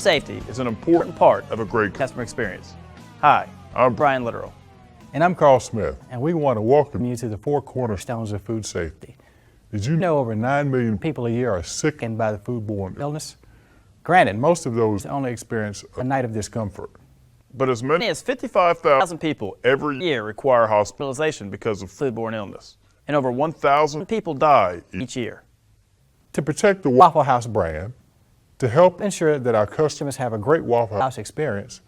safety is an important part of a great customer experience. Hi, I'm Brian Littoral. And I'm Carl Smith, and we want to welcome you to the four cornerstones of food safety. Did you know over 9 million people a year are sickened by the foodborne illness? Granted, most of those only experience a night of discomfort. But as many as 55,000 people every year require hospitalization because of foodborne illness, and over 1,000 people die each year. To protect the Waffle House brand, to help ensure that our customers have a great Waffle House experience,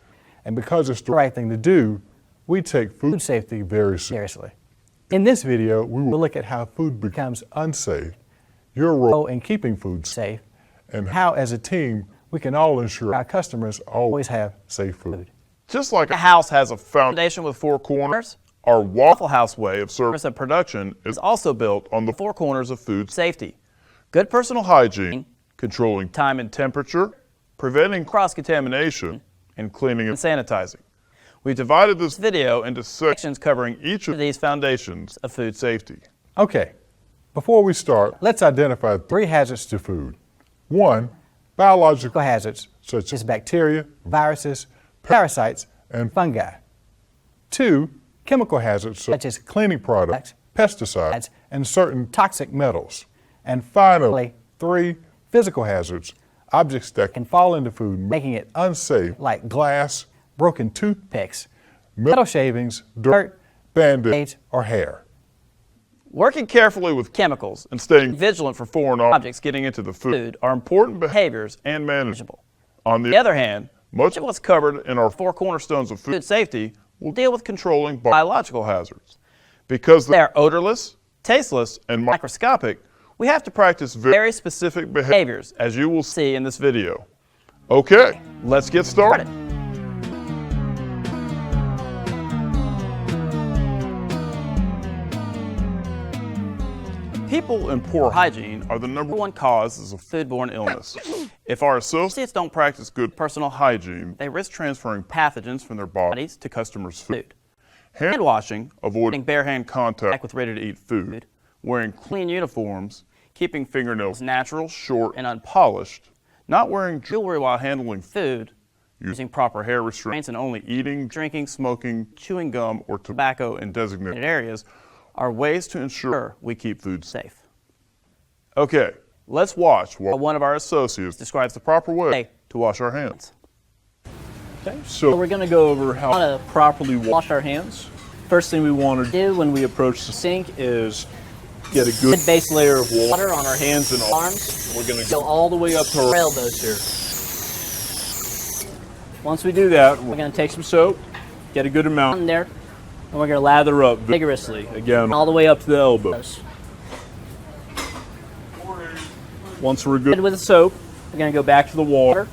and because it's the right thing to do, we take food safety very seriously. In this video, we will look at how food becomes unsafe, your role in keeping food safe, and how as a team we can all ensure our customers always have safe food. Just like a house has a foundation with four corners, our Waffle House way of service and production is also built on the four corners of food safety. Good personal hygiene, controlling time and temperature, preventing cross-contamination, and cleaning and sanitizing. We've divided this video into sections covering each of these foundations of food safety. Okay, before we start, let's identify 3 hazards to food. 1, biological hazards such as bacteria, viruses, parasites, and fungi. 2, chemical hazards such as cleaning products, pesticides, and certain toxic metals. And finally, 3, physical hazards, objects that can fall into food, making it unsafe, like glass, broken toothpicks, metal shavings, dirt, band-aids, or hair. Working carefully with chemicals and staying vigilant for foreign objects getting into the food are important behaviors and manageable. On the other hand, much of what's covered in our four cornerstones of food safety will deal with controlling biological hazards. Because they are odorless, tasteless, and microscopic, we have to practice very specific behaviors, as you will see in this video. Okay, let's get started. People in poor hygiene are the #1 causes of foodborne illness. If our associates don't practice good personal hygiene, they risk transferring pathogens from their bodies to customers' food. Hand washing, avoiding bare hand contact with ready-to-eat food, wearing clean uniforms, keeping fingernails natural, short, and unpolished, not wearing jewelry while handling food, using proper hair restraints, and only eating, drinking, smoking, chewing gum, or tobacco in designated areas are ways to ensure we keep food safe. Okay, let's watch while one of our associates describes the proper way to wash our hands. Okay, so we're going to go over how to properly wash our hands. First thing we want to do when we approach the sink is get a good base layer of water on our hands and arms. We're going to go all the way up to our elbows here. Once we do that, we're going to take some soap, get a good amount in there, and we're going to lather up vigorously, again, all the way up to the elbows. Once we're good with the soap, we're going to go back to the water.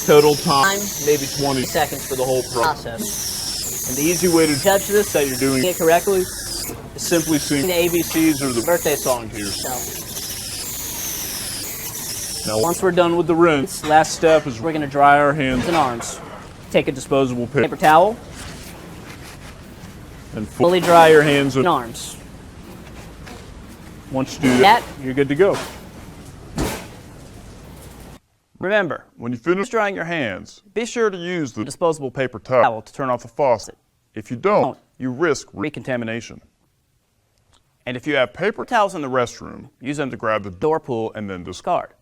Total time, maybe 20 seconds for the whole process. And the easy way to judge this, that you're doing it correctly, is simply sing the ABCs or the birthday song to yourself. Now, once we're done with the rinse, last step is we're going to dry our hands and arms. Take a disposable paper towel and fully dry your hands and arms. Once you do that, you're good to go. Remember, when you finish drying your hands, be sure to use the disposable paper towel to turn off the faucet. If you don't, you risk recontamination. And if you have paper towels in the restroom, use them to grab the door pull and then discard.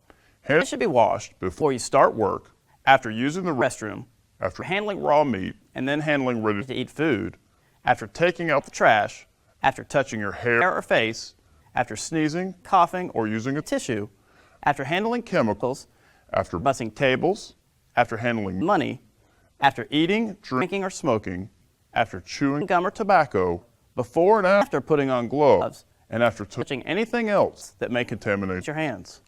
Hands should be washed before you start work, after using the restroom, after handling raw meat, and then handling ready-to-eat food, after taking out the trash, after touching your hair or face, after sneezing, coughing, or using a tissue, after handling chemicals, after bussing tables, after handling money, after eating, drinking, or smoking, after chewing gum or tobacco, before and after putting on gloves, and after touching anything else that may contaminate your hands.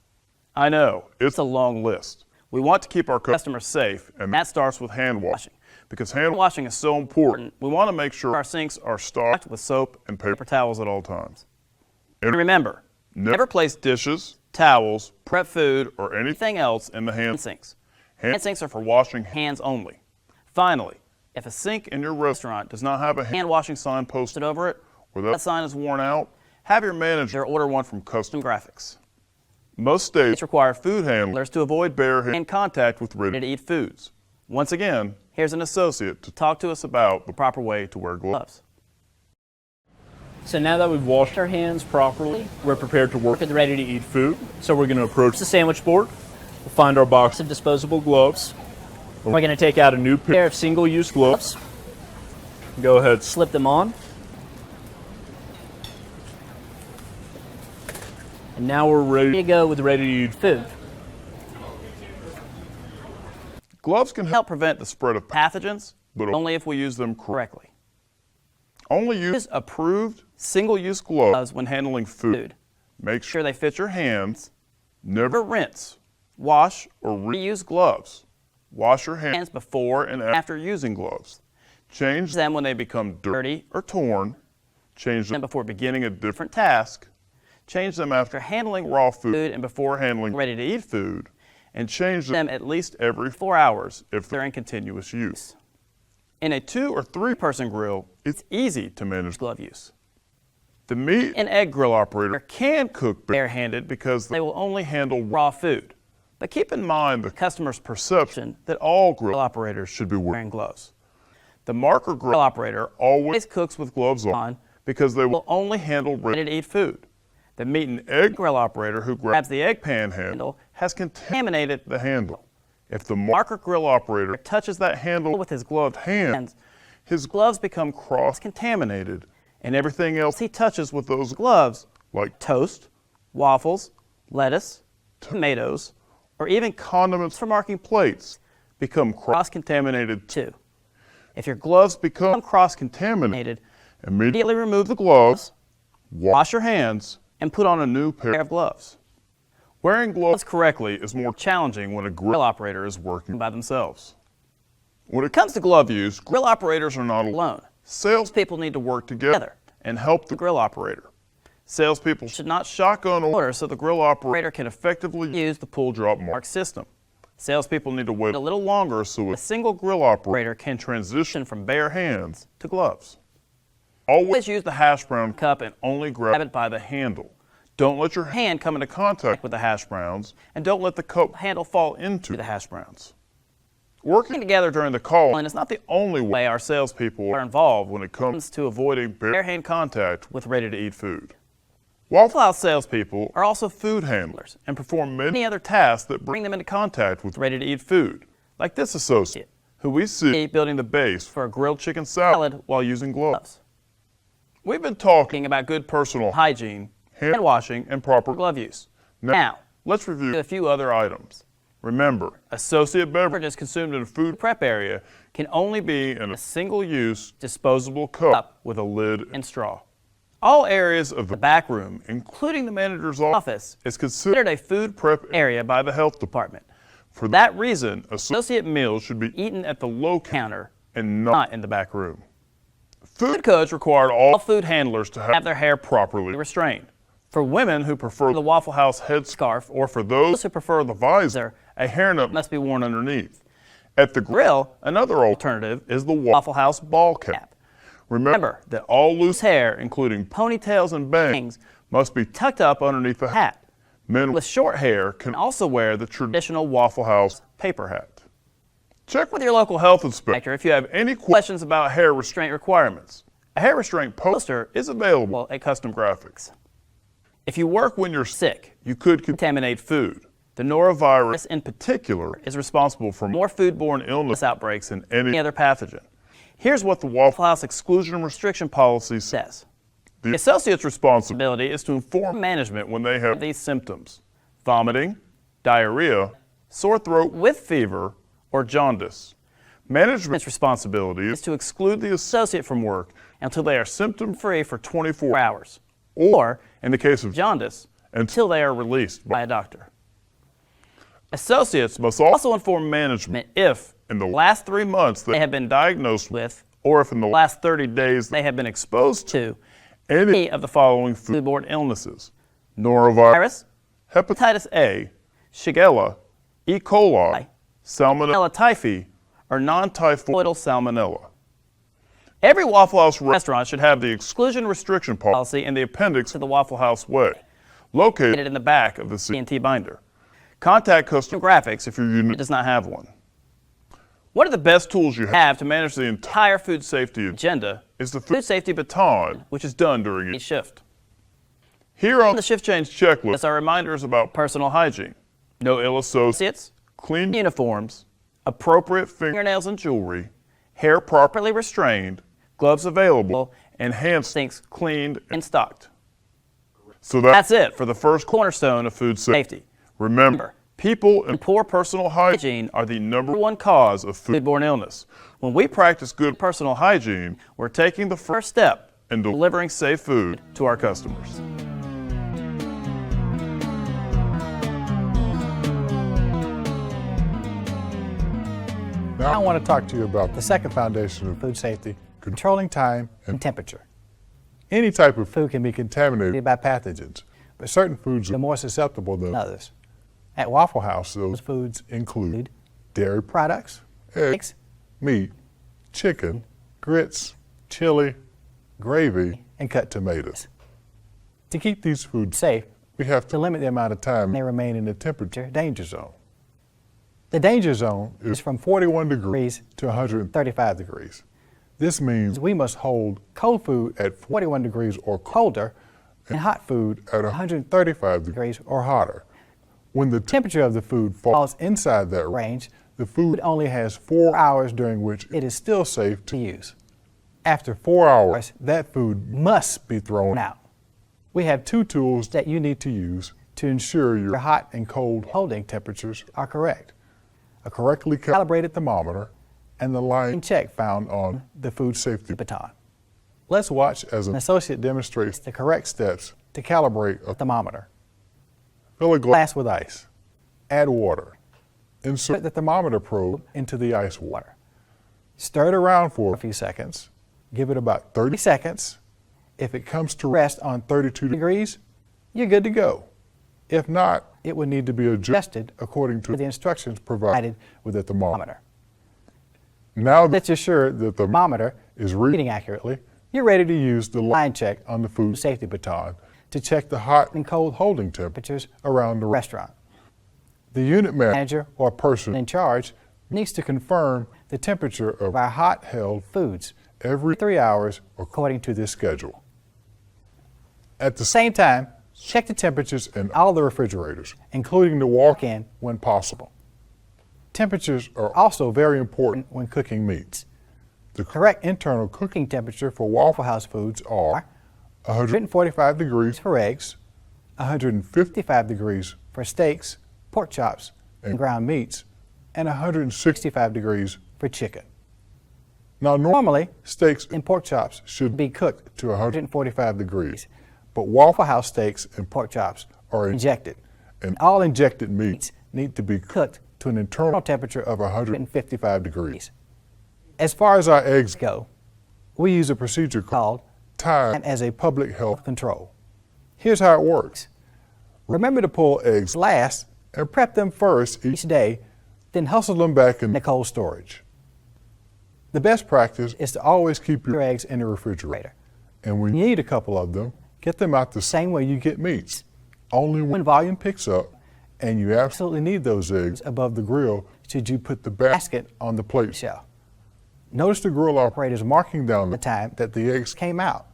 I know, it's a long list. We want to keep our customers safe, and that starts with hand washing. Because hand washing is so important, we want to make sure our sinks are stocked with soap and paper towels at all times. And remember, never place dishes, towels, prep food, or anything else in the hand sinks. Hand sinks are for washing hands only. Finally, if a sink in your restaurant does not have a hand washing sign posted over it, or that sign is worn out, have your manager order one from Custom Graphics. Most states require food handlers to avoid bare hand contact with ready-to-eat foods. Once again, here's an associate to talk to us about the proper way to wear gloves. So now that we've washed our hands properly, we're prepared to work with the ready-to-eat food. So we're going to approach the sandwich board. We'll find our box of disposable gloves. We're going to take out a new pair of single-use gloves. Go ahead, slip them on. And now we're ready to go with ready-to-eat food. Gloves can help prevent the spread of pathogens, but only if we use them correctly. Only use approved single-use gloves when handling food. Make sure they fit your hands. Never rinse, wash, or reuse gloves. Wash your hands before and after using gloves. Change them when they become dirty or torn. Change them before beginning a different task. Change them after handling raw food and before handling ready-to-eat food. And change them at least every 4 hours if they're in continuous use. In a 2 or 3 person grill, it's easy to manage glove use. The meat and egg grill operator can cook barehanded because they will only handle raw food. But keep in mind the customer's perception that all grill operators should be wearing gloves. The marker grill operator always cooks with gloves on because they will only handle ready-to-eat food. The meat and egg grill operator who grabs the egg pan handle has contaminated the handle. If the marker grill operator touches that handle with his gloved hands, his gloves become cross-contaminated, and everything else he touches with those gloves, like toast, waffles, lettuce, tomatoes, or even condiments for marking plates, become cross-contaminated too. If your gloves become cross-contaminated, immediately remove the gloves, wash your hands, and put on a new pair of gloves. Wearing gloves correctly is more challenging when a grill operator is working by themselves. When it comes to glove use, grill operators are not alone. Salespeople need to work together and help the grill operator. Salespeople should not shotgun orders so the grill operator can effectively use the pull-drop mark system. Salespeople need to wait a little longer so a single grill operator can transition from bare hands to gloves. Always use the hash brown cup and only grab it by the handle. Don't let your hand come into contact with the hash browns, and don't let the cup handle fall into the hash browns. Working together during the call-in is not the only way our salespeople are involved when it comes to avoiding bare hand contact with ready-to-eat food. Waffle House salespeople are also food handlers and perform many other tasks that bring them into contact with ready-to-eat food, like this associate, who we see building the base for a grilled chicken salad while using gloves. We've been talking about good personal hygiene, hand washing, and proper glove use. Now, let's review a few other items. Remember, associate beverages consumed in a food prep area can only be in a single-use disposable cup with a lid and straw. All areas of the back room, including the manager's office, is considered a food prep area by the health department. For that reason, associate meals should be eaten at the low counter and not in the back room. Food codes require all food handlers to have their hair properly restrained. For women who prefer the Waffle House headscarf, or for those who prefer the visor, a hairnet must be worn underneath. At the grill, another alternative is the Waffle House ball cap. Remember that all loose hair, including ponytails and bangs, must be tucked up underneath the hat. Men with short hair can also wear the traditional Waffle House paper hat. Check with your local health inspector if you have any questions about hair restraint requirements. A hair restraint poster is available at Custom Graphics. If you work when you're sick, you could contaminate food. The norovirus in particular is responsible for more foodborne illness outbreaks than any other pathogen. Here's what the Waffle House exclusion and restriction policy says. The associate's responsibility is to inform management when they have these symptoms: vomiting, diarrhea, sore throat with fever, or jaundice. Management's responsibility is to exclude the associate from work until they are symptom-free for 24 hours, or, in the case of jaundice, until they are released by a doctor. Associates must also inform management if, in the last 3 months, they have been diagnosed with, or if in the last 30 days they have been exposed to, any of the following foodborne illnesses: norovirus, hepatitis A, Shigella, E. coli, Salmonella typhi, or non-typhoidal salmonella. Every Waffle House restaurant should have the exclusion restriction policy in the appendix to the Waffle House Way. located in the back of the CNT binder. Contact custom graphics if your unit does not have one. One of the best tools you have to manage the entire food safety agenda is the food safety baton, which is done during each shift. Here on the shift change checklist are reminders about personal hygiene, no ill associates, clean uniforms, appropriate fingernails and jewelry, hair properly restrained, gloves available, and hand sinks cleaned and stocked. So that's it for the first cornerstone of food safety. Remember, people and poor personal hygiene are the #1 cause of foodborne illness. When we practice good personal hygiene, we're taking the first step in delivering safe food to our customers. Now I want to talk to you about the second foundation of food safety, controlling time and temperature. Any type of food can be contaminated by pathogens, but certain foods are more susceptible than others. At Waffle House, those foods include dairy products, eggs, meat, chicken, grits, chili, gravy, and cut tomatoes. To keep these foods safe, we have to limit the amount of time they remain in the temperature danger zone. The danger zone is from 41 degrees to 135 degrees. This means we must hold cold food at 41 degrees or colder and hot food at 135 degrees or hotter. When the temperature of the food falls inside that range, the food only has 4 hours during which it is still safe to use. After 4 hours, that food must be thrown out. We have 2 tools that you need to use to ensure your hot and cold holding temperatures are correct: a correctly calibrated thermometer and the line check found on the food safety baton. Let's watch as an associate demonstrates the correct steps to calibrate a thermometer. Fill a glass with ice. Add water. Insert the thermometer probe into the ice water. Stir it around for a few seconds. Give it about 30 seconds. If it comes to rest on 32 degrees, you're good to go. If not, it would need to be adjusted according to the instructions provided with the thermometer. Now that you're sure the thermometer is reading accurately, you're ready to use the line check on the food safety baton to check the hot and cold holding temperatures around the restaurant. The unit manager or person in charge needs to confirm the temperature of our hot held foods every 3 hours according to this schedule. At the same time, check the temperatures in all the refrigerators, including the walk-in when possible. Temperatures are also very important when cooking meats. The correct internal cooking temperature for Waffle House foods are 145 degrees for eggs, 155 degrees for steaks, pork chops, and ground meats, and 165 degrees for chicken. Now normally, steaks and pork chops should be cooked to 145 degrees, but Waffle House steaks and pork chops are injected, and all injected meats need to be cooked to an internal temperature of 155 degrees. As far as our eggs go, we use a procedure called time as a public health control. Here's how it works. Remember to pull eggs last and prep them first each day, then hustle them back in the cold storage. The best practice is to always keep your eggs in the refrigerator, and when you need a couple of them, get them out the same way you get meats. Only when volume picks up and you absolutely need those eggs above the grill should you put the basket on the plate shelf. Notice the grill operator's marking down the time that the eggs came out,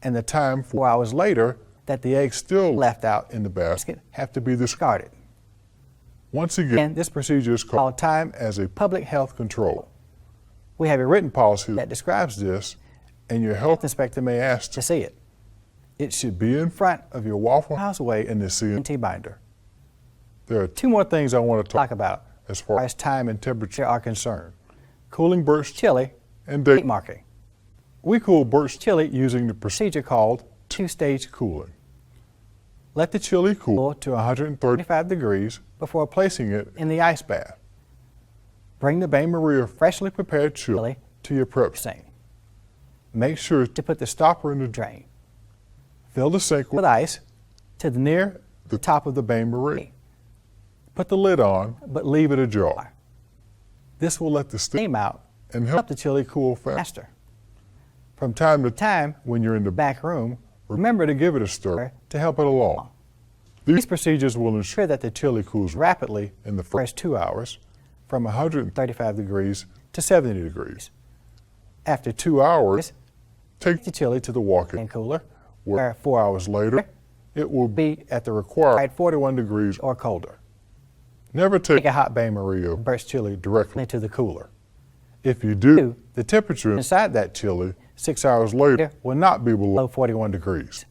and the time 4 hours later that the eggs still left out in the basket have to be discarded. Once again, this procedure is called time as a public health control. We have a written policy that describes this, and your health inspector may ask to see it. It should be in front of your Waffle House way in the CNT binder. There are 2 more things I want to talk about as far as time and temperature are concerned: cooling birch chili and date marking. We cool birch chili using the procedure called 2-stage cooling. Let the chili cool to 135 degrees before placing it in the ice bath. Bring the bain-marie freshly prepared chili to your prep sink. Make sure to put the stopper in the drain. Fill the sink with ice to near the top of the bain-marie. Put the lid on, but leave it ajar. This will let the steam out and help the chili cool faster. From time to time, when you're in the back room, remember to give it a stir to help it along. These procedures will ensure that the chili cools rapidly in the first 2 hours from 135 degrees to 70 degrees. After 2 hours, take the chili to the walk-in cooler, where 4 hours later, it will be at the required 41 degrees or colder. Never take a hot bain-marie or burst chili directly into the cooler. If you do, the temperature inside that chili 6 hours later will not be below 41 degrees.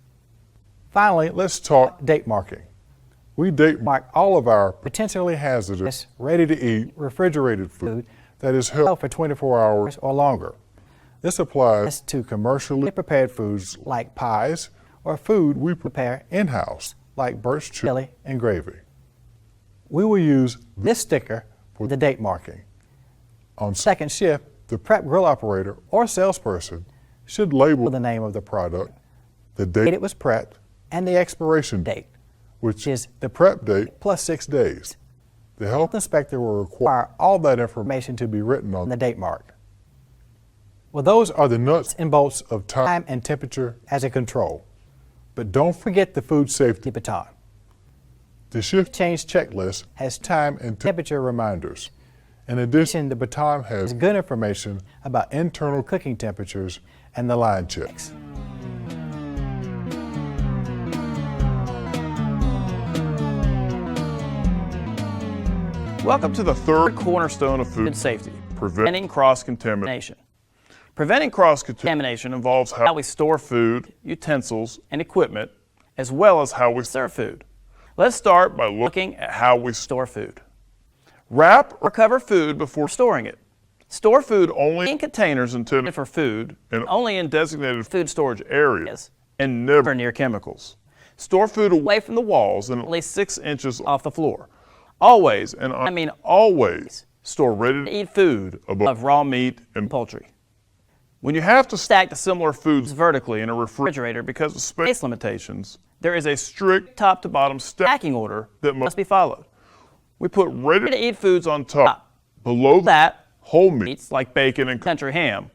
Finally, let's talk date marking. We date mark all of our potentially hazardous, ready-to-eat, refrigerated food that is held for 24 hours or longer. This applies to commercially prepared foods like pies or food we prepare in-house, like burst chili and gravy. We will use this sticker for the date marking. On second shift, the prep grill operator or salesperson should label the name of the product, the date it was prepped, and the expiration date, which is the prep date plus 6 days. The health inspector will require all that information to be written on the date mark. Well, those are the nuts and bolts of time and temperature as a control. But don't forget the food safety baton. The shift change checklist has time and temperature reminders. In addition, the baton has good information about internal cooking temperatures and the line checks. Welcome to the third cornerstone of food safety, preventing cross-contamination. Preventing cross-contamination involves how we store food, utensils, and equipment, as well as how we serve food. Let's start by looking at how we store food. Wrap or cover food before storing it. Store food only in containers intended for food and only in designated food storage areas and never near chemicals. Store food away from the walls and at least 6 inches off the floor. Always, and I mean always, store ready-to-eat food above raw meat and poultry. When you have to stack the similar foods vertically in a refrigerator because of space limitations, there is a strict top-to-bottom stacking order that must be followed. We put ready-to-eat foods on top. Below that, whole meats like bacon and country ham.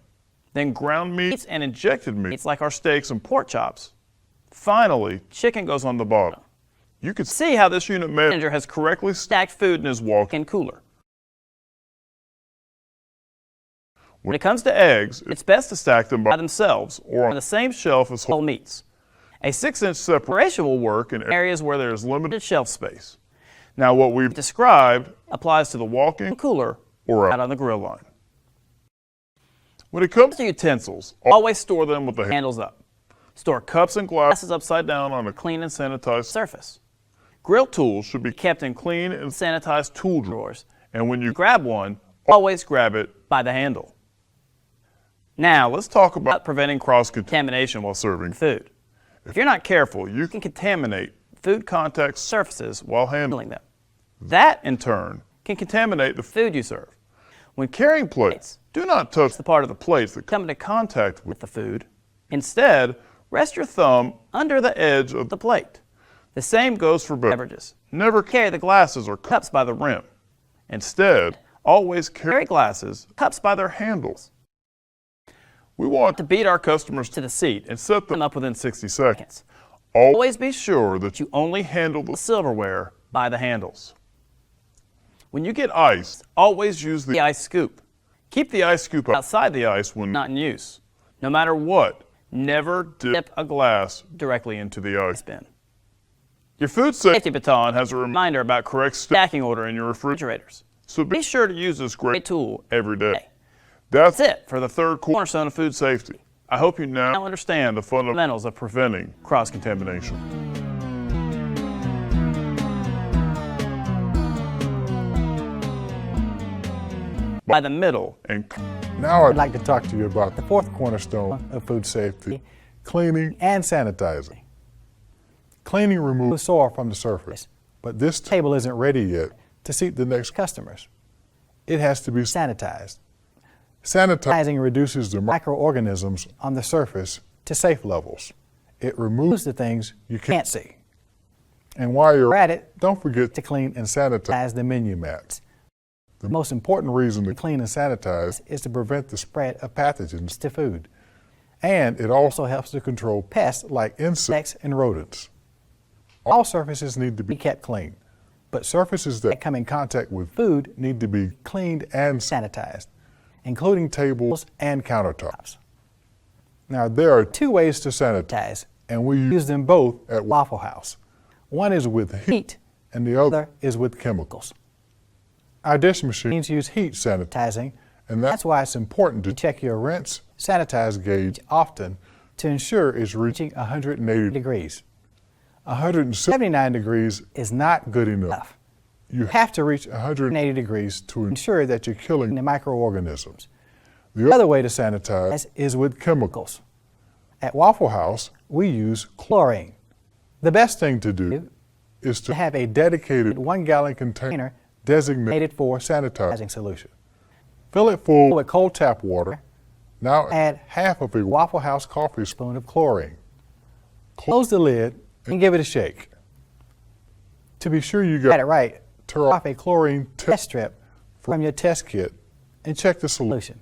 Then ground meats and injected meats like our steaks and pork chops. Finally, chicken goes on the bottom. You can see how this unit manager has correctly stacked food in his walk-in cooler. When it comes to eggs, it's best to stack them by themselves or on the same shelf as whole meats. A 6-inch separation will work in areas where there is limited shelf space. Now, what we've described applies to the walk-in cooler or out on the grill line. When it comes to utensils, always store them with the handles up. Store cups and glasses upside down on a clean and sanitized surface. Grill tools should be kept in clean and sanitized tool drawers, and when you grab one, always grab it by the handle. Now, let's talk about preventing cross-contamination while serving food. If you're not careful, you can contaminate food contact surfaces while handling them. That, in turn, can contaminate the food you serve. When carrying plates, do not touch the part of the plates that come into contact with the food. Instead, rest your thumb under the edge of the plate. The same goes for beverages. Never carry the glasses or cups by the rim. Instead, always carry glasses, cups by their handles. We want to beat our customers to the seat and set them up within 60 seconds. Always be sure that you only handle the silverware by the handles. When you get ice, always use the ice scoop. Keep the ice scoop outside the ice when not in use. No matter what, never dip a glass directly into the ice bin. Your food safety baton has a reminder about correct stacking order in your refrigerators. So be sure to use this great tool every day. That's it for the third cornerstone of food safety. I hope you now understand the fundamentals of preventing cross-contamination. By the middle and now I'd like to talk to you about the fourth cornerstone of food safety, cleaning and sanitizing. Cleaning removes soil from the surface, but this table isn't ready yet to seat the next customers. It has to be sanitized. Sanitizing reduces the microorganisms on the surface to safe levels. It removes the things you can't see. And while you're at it, don't forget to clean and sanitize the menu mats. The most important reason to clean and sanitize is to prevent the spread of pathogens to food. And it also helps to control pests like insects and rodents. All surfaces need to be kept clean, but surfaces that come in contact with food need to be cleaned and sanitized, including tables and countertops. Now, there are two ways to sanitize, and we use them both at Waffle House. One is with heat, and the other is with chemicals. Our dish machines use heat sanitizing, and that's why it's important to check your rinse sanitize gauge often to ensure it's reaching 180 degrees. 179 degrees is not good enough. You have to reach 180 degrees to ensure that you're killing the microorganisms. The other way to sanitize is with chemicals. At Waffle House, we use chlorine. The best thing to do is to have a dedicated 1-gallon container designated for sanitizing solution. Fill it full with cold tap water. Now add half of a Waffle House coffee spoon of chlorine. Close the lid and give it a shake. To be sure you got it right, tear off a chlorine test strip from your test kit and check the solution.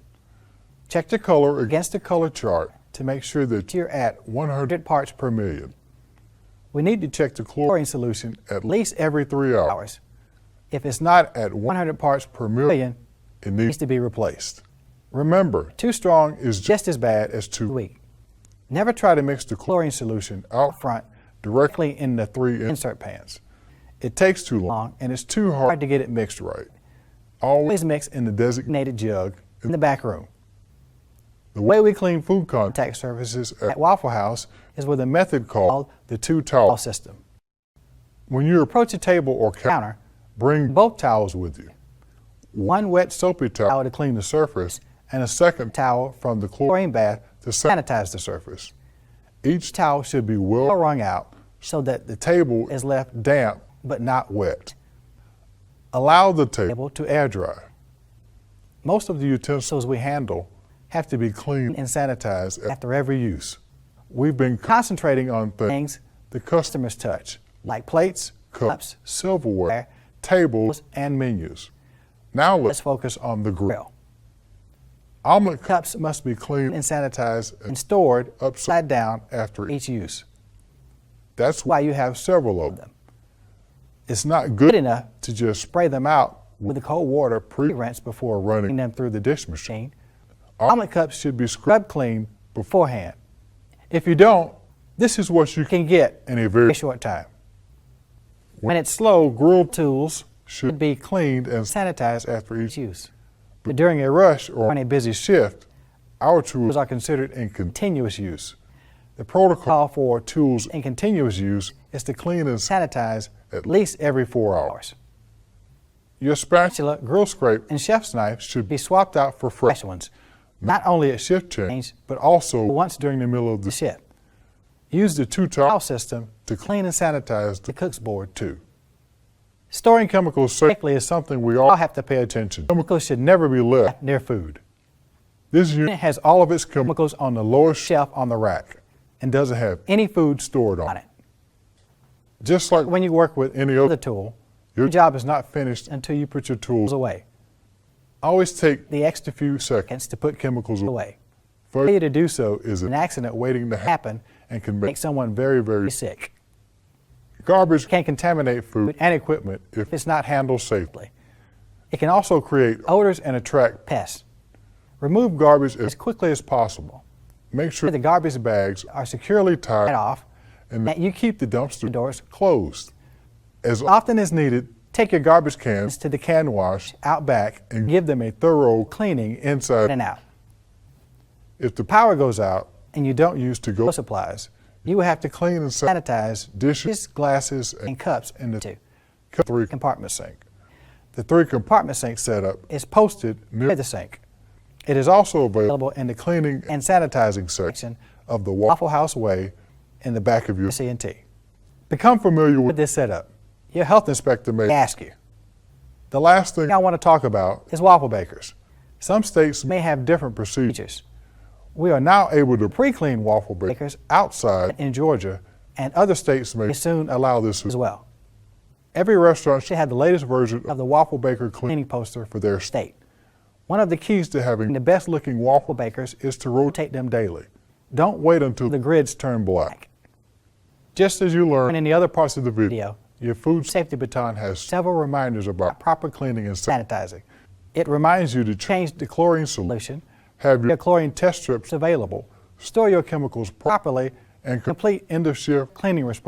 Check the color against the color chart to make sure that you're at 100 parts per million. We need to check the chlorine solution at least every 3 hours. If it's not at 100 parts per million, it needs to be replaced. Remember, too strong is just as bad as too weak. Never try to mix the chlorine solution out front directly in the 3 insert pans. It takes too long and it's too hard to get it mixed right. Always mix in the designated jug in the back room. The way we clean food contact surfaces at Waffle House is with a method called the 2-towel system. When you approach a table or counter, bring both towels with you. One wet soapy towel to clean the surface and a second towel from the chlorine bath to sanitize the surface. Each towel should be well wrung out so that the table is left damp but not wet. Allow the table to air dry. Most of the utensils we handle have to be cleaned and sanitized after every use. We've been concentrating on things the customers touch, like plates, cups, silverware, tables, and menus. Now let's focus on the grill. Omelet cups must be cleaned and sanitized and stored upside down after each use. That's why you have several of them. It's not good enough to just spray them out with the cold water pre-rinse before running them through the dish machine. Omelet cups should be scrubbed clean beforehand. If you don't, this is what you can get in a very short time. When it's slow, grill tools should be cleaned and sanitized after each use. But during a rush or on a busy shift, our tools are considered in continuous use. The protocol for tools in continuous use is to clean and sanitize at least every 4 hours. Your spatula, grill scrape, and chef's knife should be swapped out for fresh ones, not only at shift change, but also once during the middle of the shift. Use the 2-towel system to clean and sanitize the cook's board too. Storing chemicals safely is something we all have to pay attention to. Chemicals should never be left near food. This unit has all of its chemicals on the lowest shelf on the rack and doesn't have any food stored on it. Just like when you work with any other tool, your job is not finished until you put your tools away. Always take the extra few seconds to put chemicals away. Failure to do so is an accident waiting to happen and can make someone very, very sick. Garbage can contaminate food and equipment if it's not handled safely. It can also create odors and attract pests. Remove garbage as quickly as possible. Make sure the garbage bags are securely tied off and that you keep the dumpster doors closed. As often as needed, take your garbage cans to the can wash out back and give them a thorough cleaning inside and out. If the power goes out and you don't use to-go supplies, you will have to clean and sanitize dishes, glasses, and cups in the 3-compartment sink. The 3-compartment sink setup is posted near the sink. It is also available in the cleaning and sanitizing section of the Waffle House Way in the back of your C&T. Become familiar with this setup. Your health inspector may ask you. The last thing I want to talk about is waffle bakers. Some states may have different procedures. We are now able to pre-clean waffle bakers outside in Georgia, and other states may soon allow this as well. Every restaurant should have the latest version of the waffle baker cleaning poster for their state. One of the keys to having the best looking waffle bakers is to rotate them daily. Don't wait until the grids turn black. Just as you learn in the other parts of the video, your food safety baton has several reminders about proper cleaning and sanitizing. It reminds you to change the chlorine solution, have your chlorine test strips available, store your chemicals properly, and complete end-of-shift cleaning response.